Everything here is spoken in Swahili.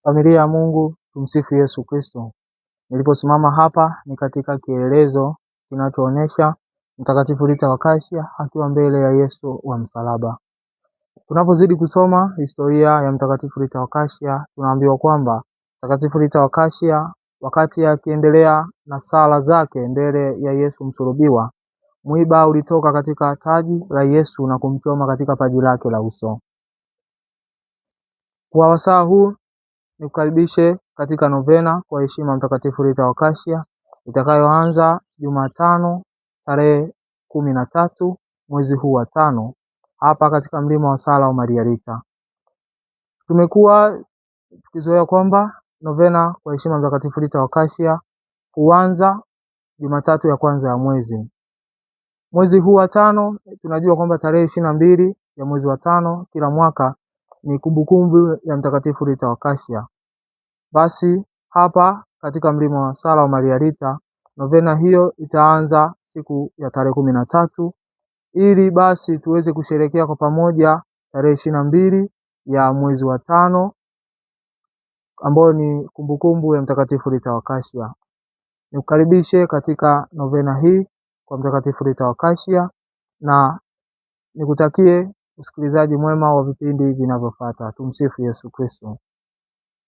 Familia ya Mungu, tumsifu Yesu Kristo. Niliposimama hapa ni katika kielelezo kinachoonyesha Mtakatifu Rita wa Kashia akiwa mbele ya Yesu wa msalaba. Tunapozidi kusoma historia ya Mtakatifu Rita wa Kashia, tunaambiwa kwamba Mtakatifu Rita wa Kashia wakati akiendelea na sala zake mbele ya Yesu msulubiwa, mwiba ulitoka katika taji la Yesu na kumchoma katika paji lake la uso. Kwa wasaa huu nikukaribishe katika novena kwa heshima Mtakatifu Rita wa Kashia itakayoanza Jumatano tarehe 13 mwezi huu wa 5 hapa katika mlima wa sala wa Maria Rita. Tumekuwa tukizoea kwamba novena kwa heshima Mtakatifu Rita wa Kashia huanza Jumatatu ya kwanza ya mwezi. Mwezi huu wa 5 tunajua kwamba tarehe 22 ya mwezi wa 5 kila mwaka ni kumbukumbu ya Mtakatifu Rita wa Kashia. Basi hapa katika mlima wa sala wa Maria Rita, novena hiyo itaanza siku ya tarehe 13 ili basi tuweze kusherehekea kwa pamoja tarehe 22 ya mwezi wa 5 ambayo ni kumbukumbu ya Mtakatifu Rita wa Kashia. Nikukaribishe katika novena hii kwa Mtakatifu Rita wa Kashia na nikutakie usikilizaji mwema wa vipindi vinavyofuata. Tumsifu Yesu Kristo.